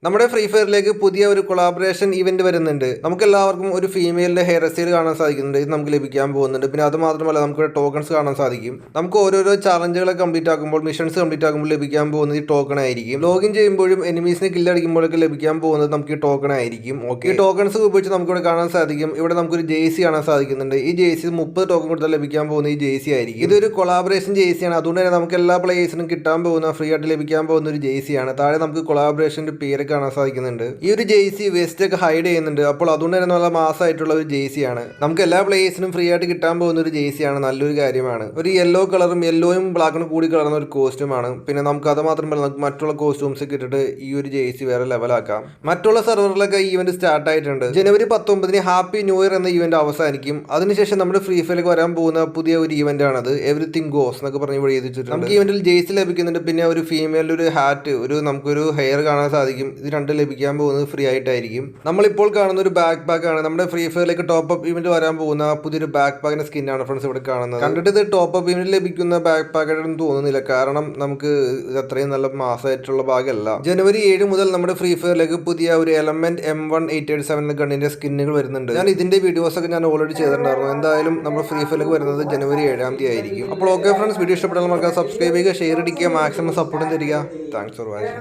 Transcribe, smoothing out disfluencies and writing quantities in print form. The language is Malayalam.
നമ്മുടെ ഫ്രീ ഫയറിലേക്ക് പുതിയ ഒരു കൊളാബറേഷൻ ഇവന്റ് വരുന്നുണ്ട്. നമുക്ക് എല്ലാവർക്കും ഒരു ഫീമെയിലിന്റെ ഹെയർ സ്റ്റൈൽ കാണാൻ സാധിക്കുന്നുണ്ട്. ഇത് നമുക്ക് ലഭിക്കാൻ പോകുന്നുണ്ട്. പിന്നെ അത് മാത്രമല്ല നമുക്ക് ടോക്കൺസ് കാണാൻ സാധിക്കും. നമുക്ക് ഓരോരോ ചാലഞ്ചുകളെ കംപ്ലീറ്റ് ആക്കുമ്പോൾ, മിഷൻസ് കംപ്ലീറ്റ് ആക്കുമ്പോൾ ലഭിക്കാൻ പോകുന്നത് ഈ ടോക്കൺ ആയിരിക്കും. ലോഗിൻ ചെയ്യുമ്പോഴും എനിമീസിനെ കില്ലടിക്കുമ്പോഴൊക്കെ ലഭിക്കാൻ പോകുന്നത് നമുക്ക് ഈ ടോക്കൺ ആയിരിക്കും. ഓക്കെ, ഈ ടോക്കൺസ് ഉപയോഗിച്ച് നമുക്ക് ഇവിടെ കാണാൻ സാധിക്കും. ഇവിടെ നമുക്കൊരു ജേഴ്സി കാണാൻ സാധിക്കുന്നുണ്ട്. ഈ ജേഴ്സി 30 ടോക്കൺ കൊടുത്താൽ ലഭിക്കാൻ പോകുന്ന ഈ ജേഴ്സി ആയിരിക്കും. ഇതൊരു കൊളാബറേഷൻ ജേഴ്സിയാണ്. അതുകൊണ്ട് തന്നെ നമുക്ക് എല്ലാ പ്ലേയേഴ്സിനും കിട്ടാൻ പോകുന്ന, ഫ്രീ ആയിട്ട് ലഭിക്കാൻ പോകുന്ന ഒരു ജേഴ്സിയാണ്. താഴെ നമുക്ക് കൊളാബറേഷന്റെ പേര് കാണാൻ സാധിക്കുന്നുണ്ട്. ഈ ഒരു ജേഴ്സി വെസ്റ്റ് ഒക്കെ ഹൈഡ് ചെയ്യുന്നുണ്ട്. അപ്പോൾ അതുകൊണ്ട് തന്നെ നല്ല മാസമായിട്ടുള്ള ഒരു ജേഴ്സിയാണ്. നമുക്ക് എല്ലാ പ്ലേയേഴ്സിനും ഫ്രീ ആയിട്ട് കിട്ടാൻ പോകുന്ന ഒരു ജേഴ്സിയാണ്. നല്ലൊരു കാര്യമാണ്. ഒരു യെല്ലോ കളറും യെല്ലോയും ബ്ലാക്കും കൂടി കളർന്ന ഒരു കോസ്റ്റ്യൂമാണ്. പിന്നെ നമുക്ക് അത് മാത്രമല്ല നമുക്ക് മറ്റുള്ള കോസ്റ്റ്യൂംസ് ഇട്ടിട്ട് ഈ ഒരു ജേഴ്സി വേറെ ലെവലാക്കാം. മറ്റുള്ള സെർവറിലൊക്കെ ഈവന്റ് സ്റ്റാർട്ട് ആയിട്ടുണ്ട്. ജനുവരി 19 ഹാപ്പി ന്യൂ ഇയർ എന്ന ഈവന്റ് അവസാനിക്കും. അതിനുശേഷം നമ്മുടെ ഫ്രീ ഫയറിലേക്ക് വരാൻ പോകുന്ന പുതിയ ഒരു ഈവന്റ് ആണത്. എവറിത്തിങ് ഗോസ് എന്നൊക്കെ പറഞ്ഞ് ഇവിടെ എഴുതിച്ചിട്ടുണ്ട്. നമുക്ക് ഈവന്റിൽ ജേഴ്സി ലഭിക്കുന്നുണ്ട്. പിന്നെ ഒരു ഫീമെയിലിന്റെ ഒരു ഹാറ്റ്, നമുക്കൊരു ഹെയർ കാണാൻ സാധിക്കും. ഇത് രണ്ട് ലഭിക്കാൻ പോകുന്നത് ഫ്രീ ആയിട്ടായിരിക്കും. നമ്മളിപ്പോൾ കാണുന്ന ഒരു ബാക്ക് പാക്ക് ആണ്. നമ്മുടെ ഫ്രീ ഫയറിലേക്ക് ടോപ്പ് അപ്പ് ഇവന്റ് വരാൻ പോകുന്ന പുതിയൊരു ബാക്ക് പാക്കിന്റെ സ്കിന്നാണ് ഫ്രണ്ട്സ് ഇവിടെ കാണുന്നത്. കണ്ടിട്ട് ഇത് ടോപ്പ് അപ്പ് ഇവന്റ് ലഭിക്കുന്ന ബാക്ക് പാക്ക് ആയിട്ടൊന്നും തോന്നുന്നില്ല. കാരണം നമുക്ക് ഇത് അത്രയും നല്ല മാസമായിട്ടുള്ള ഭാഗമല്ല. ജനുവരി 7 മുതൽ നമ്മുടെ ഫ്രീ ഫയറിലേക്ക് പുതിയ ഒരു എലമെന്റ് M1887 എന്ന ഗണ്ണിന്റെ സ്കിന്നുകൾ വരുന്നുണ്ട്. ഞാൻ ഇതിന്റെ വീഡിയോസ് ഒക്കെ ഞാൻ ഓൾറെഡി ചെയ്തിട്ടുണ്ടായിരുന്നു. എന്തായാലും നമ്മുടെ ഫ്രീ ഫയറിലേക്ക് വരുന്നത് ജനുവരി 7 ആയിരിക്കും. അപ്പോൾ ഓക്കെ ഫ്രണ്ട്സ്, വീഡിയോ ഇഷ്ടപ്പെട്ടാൽ നമുക്ക് സബ്സ്ക്രൈബ് ചെയ്യുക, ഷെയർ അടിക്കുക, മാക്സിമം സപ്പോർട്ടും തരിക. Thanks for watching.